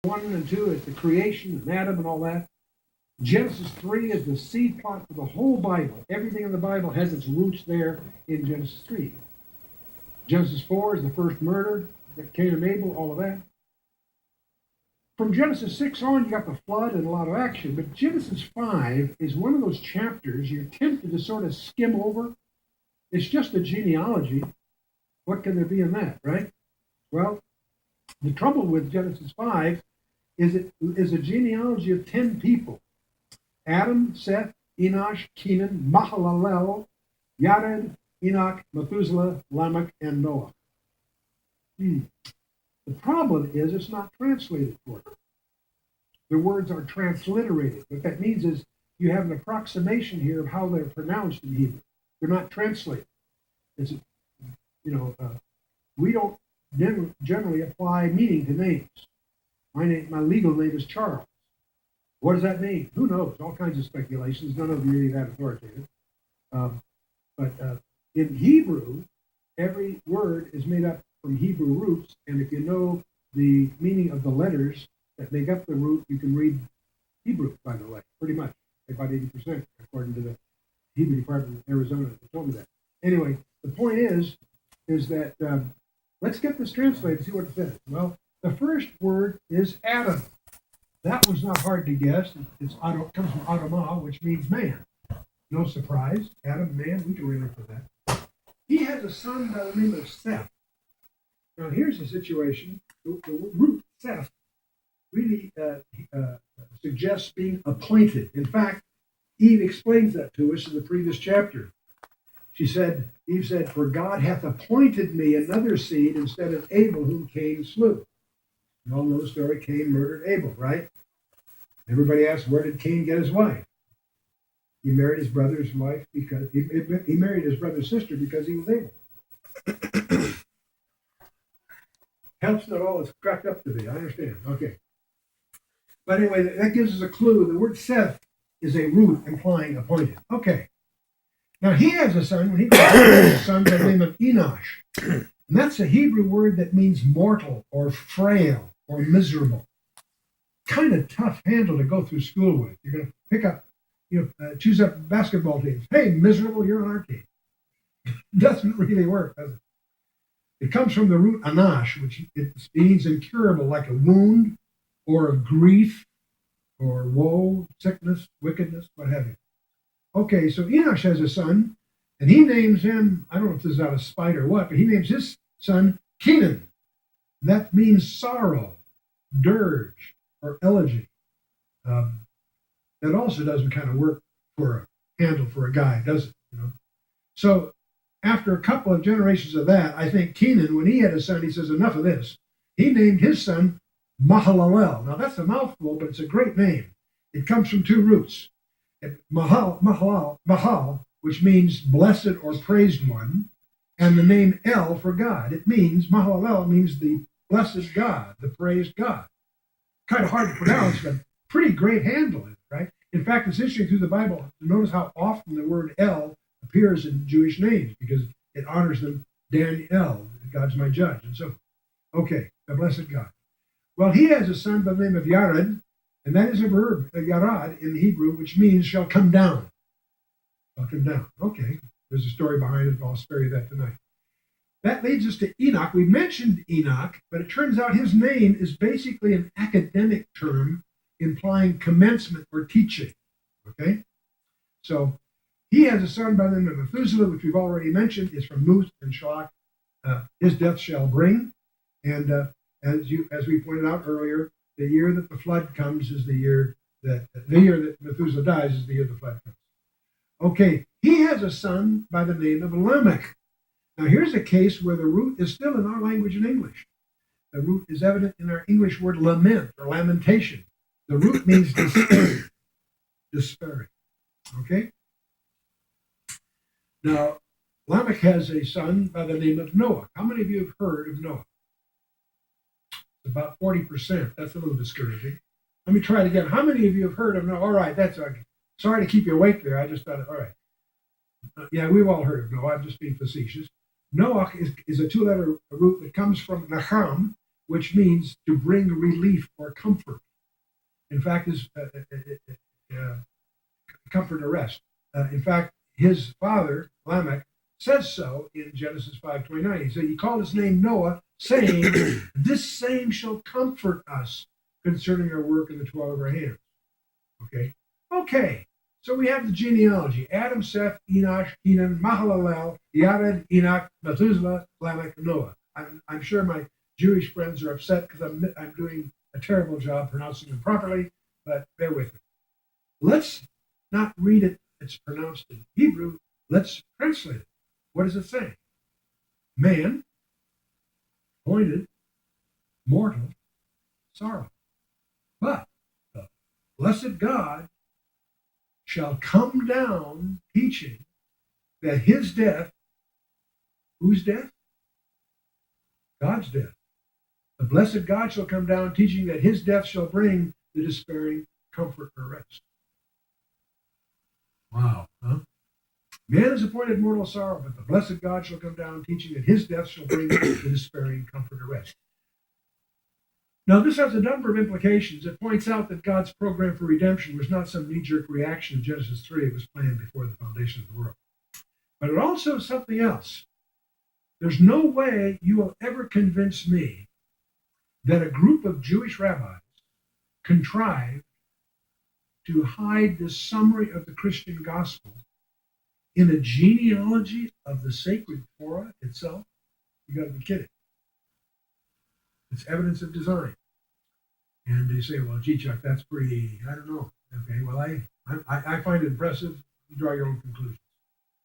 1 and 2 is the creation and Adam and all that. Genesis 3 is the seed plot for the whole Bible. Everything in the Bible has its roots there in Genesis 3. Genesis 4 is the first murder, Cain and Abel, all of that. From Genesis 6 on, you got the flood and a lot of action. But Genesis 5 is one of those chapters you're tempted to sort of skim over. It's just a genealogy. What can there be in that, right? Well, the trouble with Genesis 5 is it is a genealogy of 10 people. Adam, Seth, Enosh, Kenan, Mahalalel, Yared, Enoch, Methuselah, Lamech, and Noah. The problem is it's not translated for it. The words are transliterated. What that means is you have an approximation here of how they're pronounced in Hebrew. They're not translated. It's, we don't generally apply meaning to names. My legal name is Charles. What does that mean? Who knows? All kinds of speculations. None of them really that authoritative. But in Hebrew, every word is made up from Hebrew roots, and if you know the meaning of the letters that make up the root, you can read Hebrew, by the way, pretty much, about 80%, according to the Hebrew department in Arizona. They told me that. Anyway, the point is that let's get this translated and see what it says. Well, the first word is Adam. That was not hard to guess. It comes from Adamah, which means man. No surprise. Adam, man, we can relate to that. He has a son by the name of Seth. Now, here's the situation. The root Seth really suggests being appointed. In fact, Eve explains that to us in the previous chapter. Eve said, "For God hath appointed me another seed instead of Abel, whom Cain slew." You all know the story. Cain murdered Abel, right? Everybody asks, where did Cain get his wife? He married his brother's wife because he married his brother's sister because he was able. Helps not all it's cracked up to be. I understand. Okay. But anyway, that gives us a clue. The word Seth is a root implying appointed. Okay. Now he has a son. When he has a son by the name of Enosh. And that's a Hebrew word that means mortal or frail or miserable. Kind of tough handle to go through school with. You're going to pick up, choose up basketball teams. Hey, miserable, you're on our team. Doesn't really work, does it? It comes from the root anash, which it means incurable, like a wound or a grief or woe, sickness, wickedness, what have you. Okay, so Enosh has a son, and he names him, I don't know if this is out of spite or what, but he names his son Kenan. That means sorrow, dirge, or elegy. That also doesn't kind of work for a handle for a guy, does it? So after a couple of generations of that, I think Kenan, when he had a son, he says, enough of this. He named his son Mahalalel. Now that's a mouthful, but it's a great name. It comes from two roots. Mahal, which means blessed or praised one, and the name El for God. It means, Mahalalel means the blessed God, the praised God. Kind of hard to pronounce, but pretty great handle, right? In fact, it's interesting through the Bible to notice how often the word El appears in Jewish names because it honors them, Daniel, God's my judge, and so okay, the blessed God. Well, he has a son by the name of Yared, and that is a verb, yarad, in the Hebrew, which means shall come down. Shall come down. Okay, there's a story behind it, but I'll spare you that tonight. That leads us to Enoch. We mentioned Enoch, but it turns out his name is basically an academic term implying commencement or teaching. Okay? So he has a son by the name of Methuselah, which we've already mentioned, is from Muth and Shalach. His death shall bring. And as we pointed out earlier, the year that the flood comes is the year that Methuselah dies is the year the flood comes. Okay, he has a son by the name of Lamech. Now, here's a case where the root is still in our language in English. The root is evident in our English word lament or lamentation. The root means despairing. Despairing. Okay? Now, Lamech has a son by the name of Noah. How many of you have heard of Noah? About 40%. That's a little discouraging. Let me try it again. How many of you have heard of Noah? All right, that's okay. Sorry to keep you awake there. I just thought, all right. Yeah, we've all heard of Noah. I'm just being facetious. Noah is a two-letter root that comes from Nacham, which means to bring relief or comfort. In fact, his comfort or rest. In fact, his father, Lamech, says so in Genesis 5:29. He said, he called his name Noah, saying, this same shall comfort us concerning our work in the toil of our hands. Okay. So we have the genealogy: Adam, Seth, Enosh, Kenan, Mahalalel, Yared, Enoch, Methuselah, Lamech, Noah. I'm sure my Jewish friends are upset because I'm doing a terrible job pronouncing them properly, but bear with me. Let's not read it. It's pronounced in Hebrew. Let's translate it. What does it say? Man, appointed, mortal, sorrow. But the blessed God shall come down teaching that his death, whose death? God's death. The blessed God shall come down teaching that his death shall bring the despairing comfort or rest. Wow, huh? Man is appointed mortal sorrow, but the blessed God shall come down teaching that his death shall bring the despairing comfort or rest. Now, this has a number of implications. It points out that God's program for redemption was not some knee-jerk reaction in Genesis 3. It was planned before the foundation of the world. But it also is something else. There's no way you will ever convince me that a group of Jewish rabbis contrived to hide the summary of the Christian gospel in a genealogy of the sacred Torah itself. You got to be kidding. It's evidence of design. And they say, well, gee, Chuck, that's pretty, I don't know. Okay, well, I find it impressive. You draw your own conclusion.